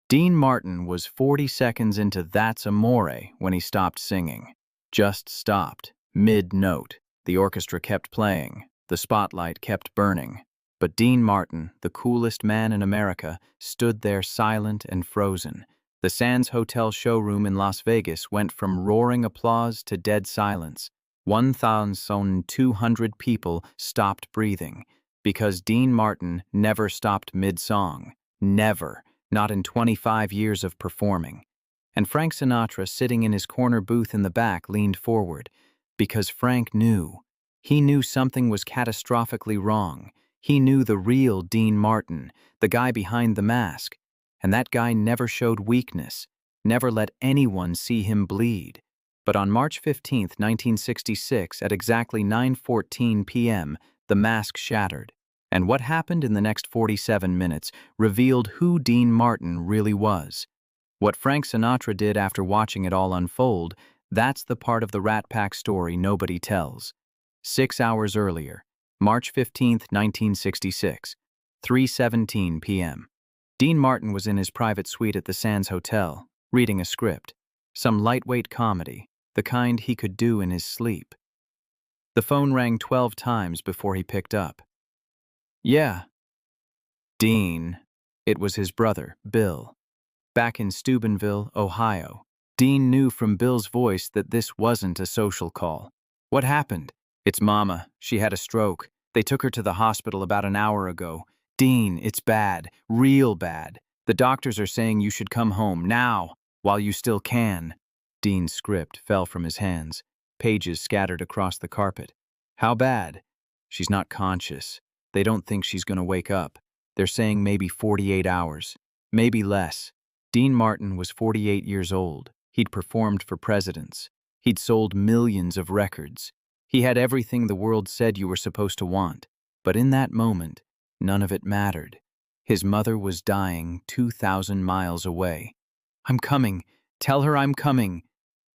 Dean Martin was 40 seconds into That's Amore when he stopped singing. Just stopped, mid-note. The orchestra kept playing. The spotlight kept burning. But Dean Martin, the coolest man in America, stood there silent and frozen. The Sands Hotel showroom in Las Vegas went from roaring applause to dead silence. 1,200 people stopped breathing because Dean Martin never stopped mid-song. Never. Not in 25 years of performing. And Frank Sinatra, sitting in his corner booth in the back, leaned forward because Frank knew. He knew something was catastrophically wrong. He knew the real Dean Martin, the guy behind the mask. And that guy never showed weakness, never let anyone see him bleed. But on March 15, 1966, at exactly 9:14 p.m., the mask shattered. And what happened in the next 47 minutes revealed who Dean Martin really was. What Frank Sinatra did after watching it all unfold, that's the part of the Rat Pack story nobody tells. 6 hours earlier, March 15, 1966, 3:17 p.m. Dean Martin was in his private suite at the Sands Hotel, reading a script, some lightweight comedy, the kind he could do in his sleep. The phone rang 12 times before he picked up. Yeah. Dean. It was his brother, Bill. Back in Steubenville, Ohio. Dean knew from Bill's voice that this wasn't a social call. What happened? It's Mama. She had a stroke. They took her to the hospital about an hour ago. Dean, it's bad. Real bad. The doctors are saying you should come home now, while you still can. Dean's script fell from his hands. Pages scattered across the carpet. How bad? She's not conscious. They don't think she's going to wake up. They're saying maybe 48 hours. Maybe less. Dean Martin was 48 years old. He'd performed for presidents. He'd sold millions of records. He had everything the world said you were supposed to want. But in that moment, none of it mattered. His mother was dying 2,000 miles away. I'm coming. Tell her I'm coming.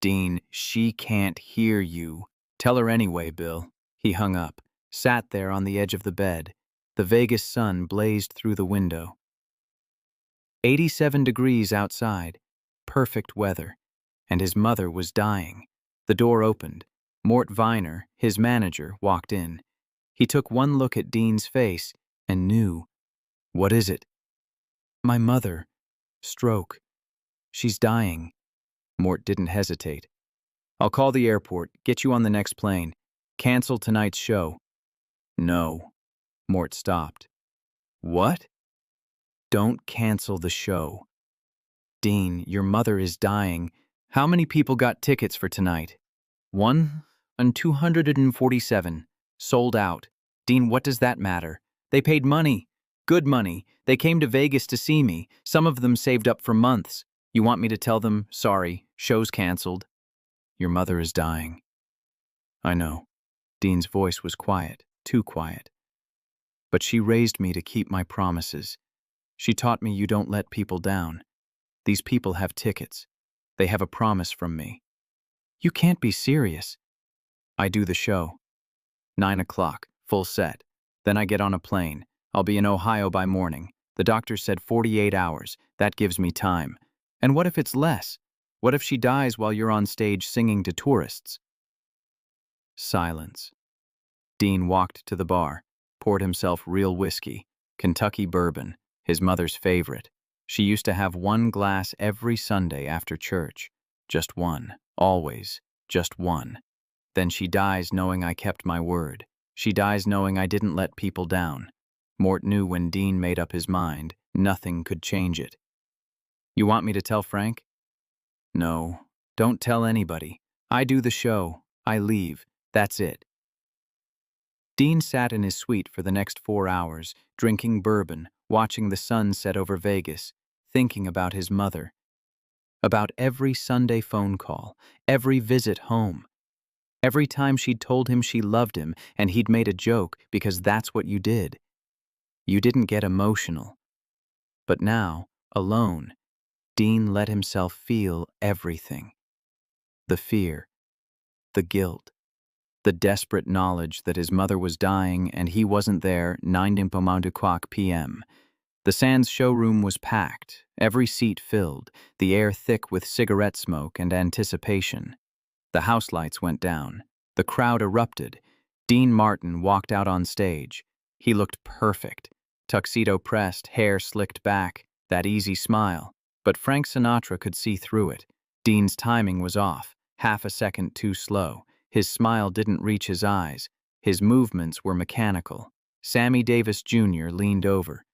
Dean, she can't hear you. Tell her anyway, Bill. He hung up. Sat there on the edge of the bed. The Vegas sun blazed through the window. 87 degrees outside. Perfect weather. And his mother was dying. The door opened. Mort Viner, his manager, walked in. He took one look at Dean's face and knew. What is it? My mother. Stroke. She's dying. Mort didn't hesitate. I'll call the airport, get you on the next plane. Cancel tonight's show. No. Mort stopped. What? Don't cancel the show. Dean, your mother is dying. How many people got tickets for tonight? 1,247. Sold out. Dean, what does that matter? They paid money. Good money. They came to Vegas to see me. Some of them saved up for months. You want me to tell them, sorry, show's canceled? Your mother is dying. I know. Dean's voice was quiet, too quiet. But she raised me to keep my promises. She taught me you don't let people down. These people have tickets. They have a promise from me. You can't be serious. I do the show. 9 o'clock, full set. Then I get on a plane. I'll be in Ohio by morning. The doctor said 48 hours. That gives me time. And what if it's less? What if she dies while you're on stage singing to tourists? Silence. Dean walked to the bar, poured himself real whiskey, Kentucky bourbon, his mother's favorite. She used to have one glass every Sunday after church. Just one. Always. Just one. Then she dies knowing I kept my word. She dies knowing I didn't let people down. Mort knew when Dean made up his mind, nothing could change it. You want me to tell Frank? No. Don't tell anybody. I do the show. I leave. That's it. Dean sat in his suite for the next 4 hours, drinking bourbon, watching the sun set over Vegas, thinking about his mother. About every Sunday phone call, every visit home. Every time she'd told him she loved him and he'd made a joke because that's what you did. You didn't get emotional. But now, alone, Dean let himself feel everything. The fear, the guilt, the desperate knowledge that his mother was dying and he wasn't there 9:00 p.m. The Sands showroom was packed, every seat filled, the air thick with cigarette smoke and anticipation. The house lights went down. The crowd erupted. Dean Martin walked out on stage. He looked perfect. Tuxedo pressed, hair slicked back, that easy smile. But Frank Sinatra could see through it. Dean's timing was off, half a second too slow. His smile didn't reach his eyes. His movements were mechanical. Sammy Davis Jr. leaned over.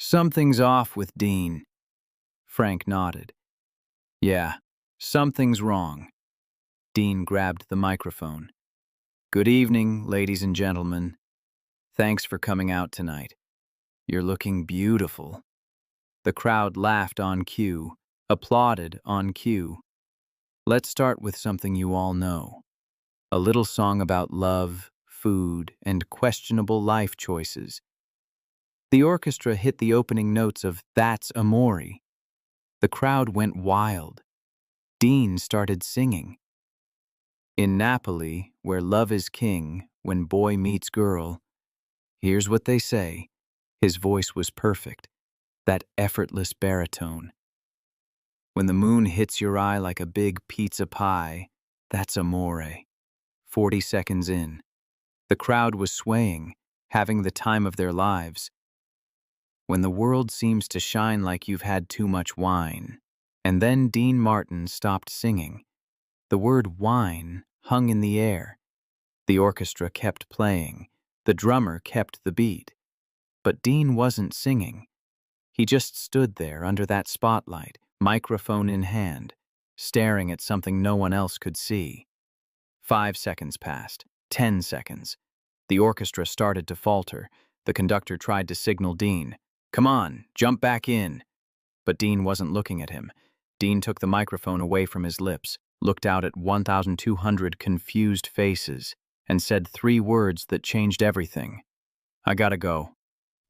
"Something's off with Dean." Frank nodded. "Yeah, something's wrong." Dean grabbed the microphone. "Good evening, ladies and gentlemen. Thanks for coming out tonight. You're looking beautiful." The crowd laughed on cue, applauded on cue. "Let's start with something you all know. A little song about love, food, and questionable life choices." The orchestra hit the opening notes of "That's Amore." The crowd went wild. Dean started singing. "In Napoli, where love is king, when boy meets girl, here's what they say." His voice was perfect, that effortless baritone. "When the moon hits your eye like a big pizza pie, that's amore." 40 seconds in. The crowd was swaying, having the time of their lives. "When the world seems to shine like you've had too much wine." And then Dean Martin stopped singing. The word wine hung in the air. The orchestra kept playing. The drummer kept the beat. But Dean wasn't singing. He just stood there under that spotlight, microphone in hand, staring at something no one else could see. 5 seconds passed. 10 seconds. The orchestra started to falter. The conductor tried to signal Dean. "Come on, jump back in." But Dean wasn't looking at him. Dean took the microphone away from his lips, looked out at 1,200 confused faces, and said 3 words that changed everything. "I gotta go."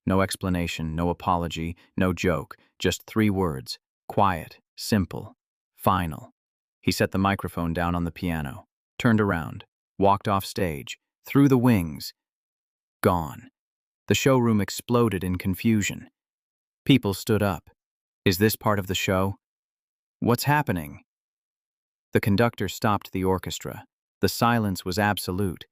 No explanation, no apology, no joke, just 3 words. Quiet, simple, final. He set the microphone down on the piano, turned around, walked off stage, through the wings. Gone. The showroom exploded in confusion. People stood up. Is this part of the show? What's happening? The conductor stopped the orchestra. The silence was absolute,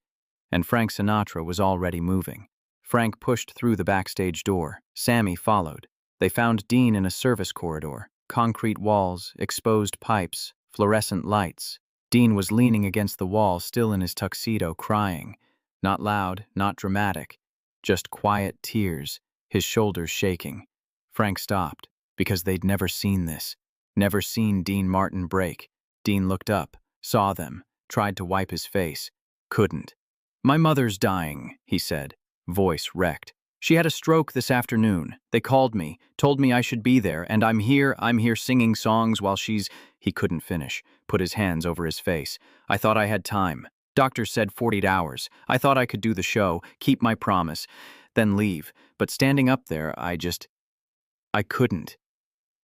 and Frank Sinatra was already moving. Frank pushed through the backstage door. Sammy followed. They found Dean in a service corridor. Concrete walls, exposed pipes, fluorescent lights. Dean was leaning against the wall, still in his tuxedo, crying. Not loud, not dramatic, just quiet tears, his shoulders shaking. Frank stopped, because they'd never seen this. Never seen Dean Martin break. Dean looked up, saw them, tried to wipe his face. Couldn't. "My mother's dying," he said, voice wrecked. "She had a stroke this afternoon. They called me, told me I should be there, and I'm here singing songs while she's—" He couldn't finish, put his hands over his face. "I thought I had time. Doctor said 48 hours. I thought I could do the show, keep my promise, then leave. But standing up there, I couldn't.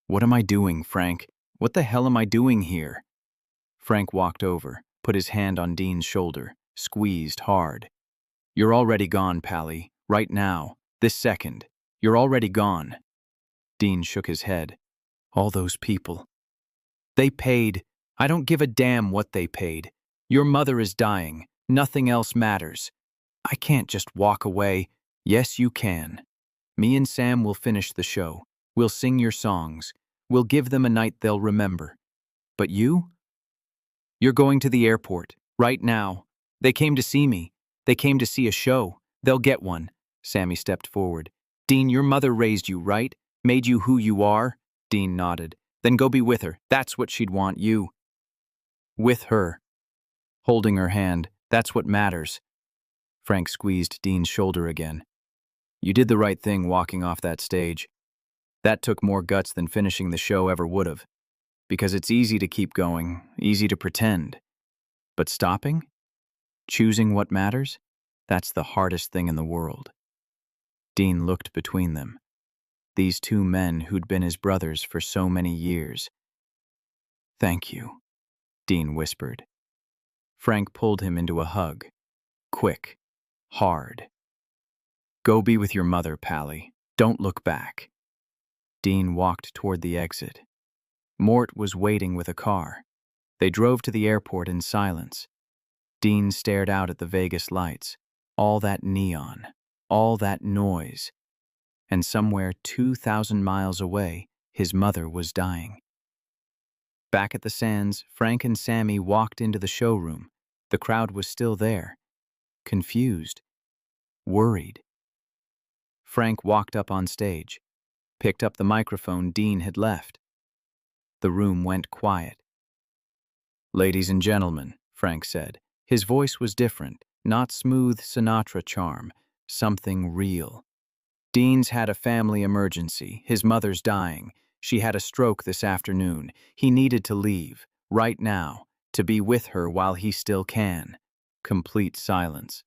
What am I doing, Frank? What the hell am I doing here?" Frank walked over, put his hand on Dean's shoulder, squeezed hard. "You're already gone, Pally. Right now. This second. You're already gone." Dean shook his head. "All those people. They paid. I don't give a damn what they paid. Your mother is dying. Nothing else matters. I can't just walk away." "Yes, you can. Me and Sam will finish the show. We'll sing your songs. We'll give them a night they'll remember. But you? You're going to the airport. Right now. They came to see me. They came to see a show. They'll get one." Sammy stepped forward. "Dean, your mother raised you, right? Made you who you are?" Dean nodded. "Then go be with her. That's what she'd want you." "With her. Holding her hand. That's what matters." Frank squeezed Dean's shoulder again. "You did the right thing walking off that stage. That took more guts than finishing the show ever would have. Because it's easy to keep going, easy to pretend. But stopping? Choosing what matters? That's the hardest thing in the world." Dean looked between them. These 2 men who'd been his brothers for so many years. "Thank you," Dean whispered. Frank pulled him into a hug. Quick. Hard. "Go be with your mother, Pally. Don't look back." Dean walked toward the exit. Mort was waiting with a car. They drove to the airport in silence. Dean stared out at the Vegas lights, all that neon, all that noise, and somewhere 2,000 miles away, his mother was dying. Back at the Sands, Frank and Sammy walked into the showroom. The crowd was still there, confused, worried. Frank walked up on stage, picked up the microphone Dean had left. The room went quiet. "Ladies and gentlemen," Frank said. His voice was different, not smooth Sinatra charm, something real. "Dean's had a family emergency. His mother's dying. She had a stroke this afternoon. He needed to leave, right now, to be with her while he still can." Complete silence.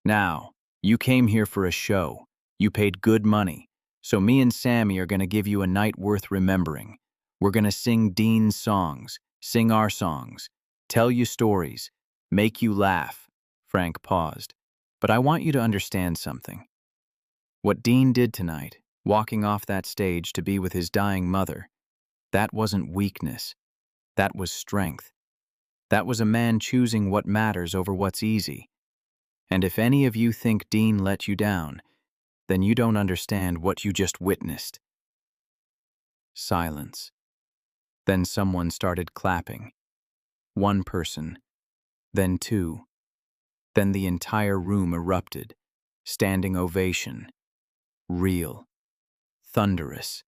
"Now, you came here for a show. You paid good money. So me and Sammy are going to give you a night worth remembering. We're going to sing Dean's songs, sing our songs, tell you stories, make you laugh." Frank paused. "But I want you to understand something. What Dean did tonight, walking off that stage to be with his dying mother, that wasn't weakness. That was strength. That was a man choosing what matters over what's easy. And if any of you think Dean let you down, then you don't understand what you just witnessed." Silence. Then someone started clapping. One person, then two. Then the entire room erupted. Standing ovation. Real. Thunderous.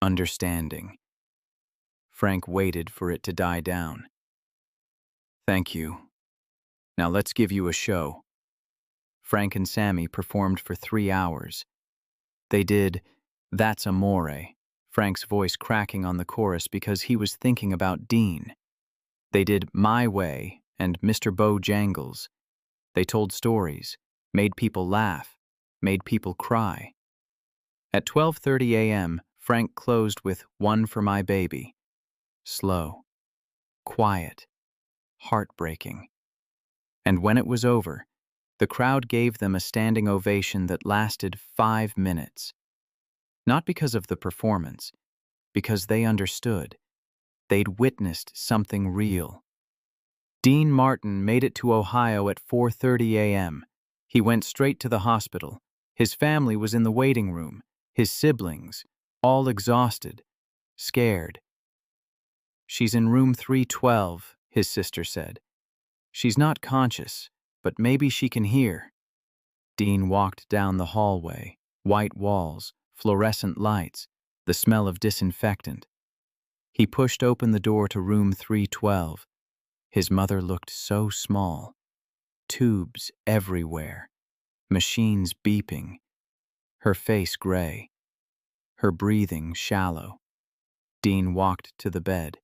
Understanding. Frank waited for it to die down. "Thank you. Now let's give you a show." Frank and Sammy performed for 3 hours. They did "That's Amore," Frank's voice cracking on the chorus because he was thinking about Dean. They did "My Way" and "Mr. Bojangles." They told stories, made people laugh, made people cry. At 12:30 a.m., Frank closed with "One for My Baby." Slow, quiet, heartbreaking. And when it was over, the crowd gave them a standing ovation that lasted 5 minutes. Not because of the performance, because they understood. They'd witnessed something real. Dean Martin made it to Ohio at 4:30 a.m. He went straight to the hospital. His family was in the waiting room, his siblings, all exhausted, scared. "She's in room 312, his sister said. "She's not conscious, but maybe she can hear." Dean walked down the hallway, white walls, fluorescent lights, the smell of disinfectant. He pushed open the door to room 312. His mother looked so small. Tubes everywhere, machines beeping, her face gray, her breathing shallow. Dean walked to the bed,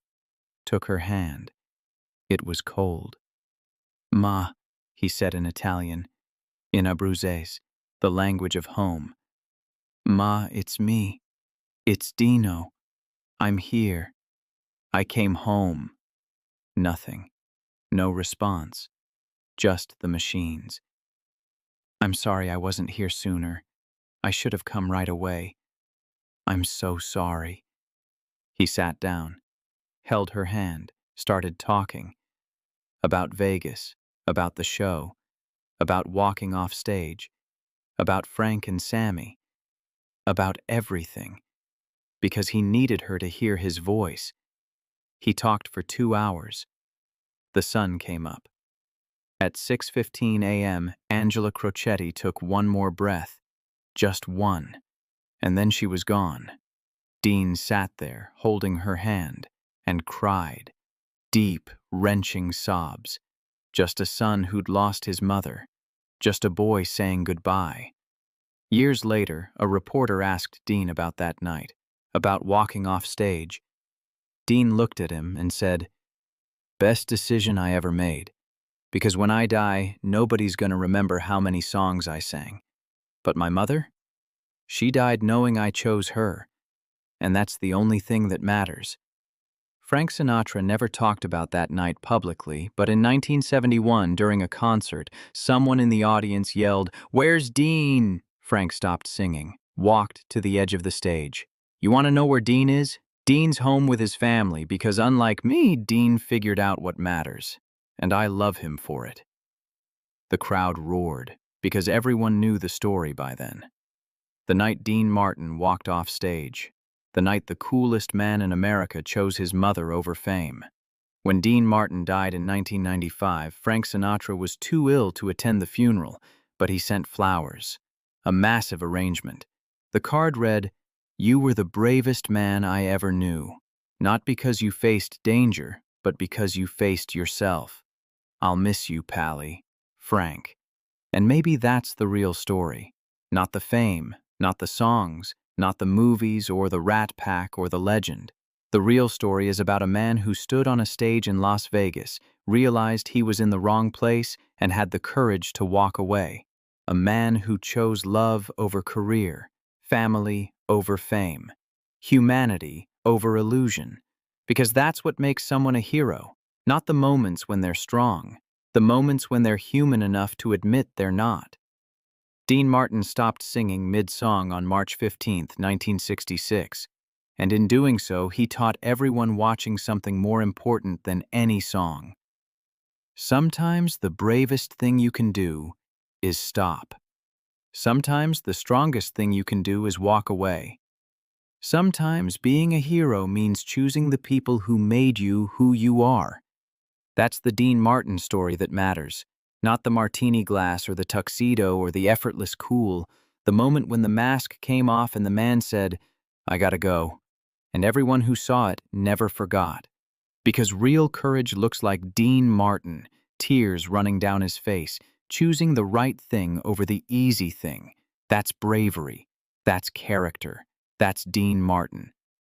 took her hand. It was cold. "Ma," he said in Italian, in Abruzzese, the language of home. "Ma, it's me. It's Dino. I'm here. I came home." Nothing. No response. Just the machines. "I'm sorry I wasn't here sooner. I should have come right away. I'm so sorry." He sat down, held her hand, started talking. About Vegas, about the show, about walking off stage, about Frank and Sammy, about everything, because he needed her to hear his voice. He talked for 2 hours. The sun came up. At 6:15 a.m., Angela Crocetti took one more breath, just one, and then she was gone. Dean sat there, holding her hand, and cried, deep, wrenching sobs. Just a son who'd lost his mother, just a boy saying goodbye. Years later, a reporter asked Dean about that night, about walking off stage. Dean looked at him and said, "Best decision I ever made. Because when I die, nobody's going to remember how many songs I sang. But my mother? She died knowing I chose her. And that's the only thing that matters." Frank Sinatra never talked about that night publicly, but in 1971, during a concert, someone in the audience yelled, "Where's Dean?" Frank stopped singing, walked to the edge of the stage, You want to know where Dean is? Dean's home with his family because, unlike me, Dean figured out what matters. And I love him for it. The crowd roared because everyone knew the story by then. The night Dean Martin walked off stage. The night the coolest man in America chose his mother over fame. When Dean Martin died in 1995, Frank Sinatra was too ill to attend the funeral, but he sent flowers. A massive arrangement. The card read, "You were the bravest man I ever knew. Not because you faced danger, but because you faced yourself. I'll miss you, Pally. Frank." And maybe that's the real story. Not the fame, not the songs, not the movies or the Rat Pack or the legend. The real story is about a man who stood on a stage in Las Vegas, realized he was in the wrong place, and had the courage to walk away. A man who chose love over career, family over fame, humanity over illusion. Because that's what makes someone a hero, not the moments when they're strong, the moments when they're human enough to admit they're not. Dean Martin stopped singing mid-song on March 15, 1966, and in doing so, he taught everyone watching something more important than any song. Sometimes the bravest thing you can do is stop. Sometimes the strongest thing you can do is walk away. Sometimes being a hero means choosing the people who made you who you are. That's the Dean Martin story that matters, not the martini glass or the tuxedo or the effortless cool, the moment when the mask came off and the man said, "I gotta go." And everyone who saw it never forgot. Because real courage looks like Dean Martin, tears running down his face, choosing the right thing over the easy thing. That's bravery. That's character. That's Dean Martin.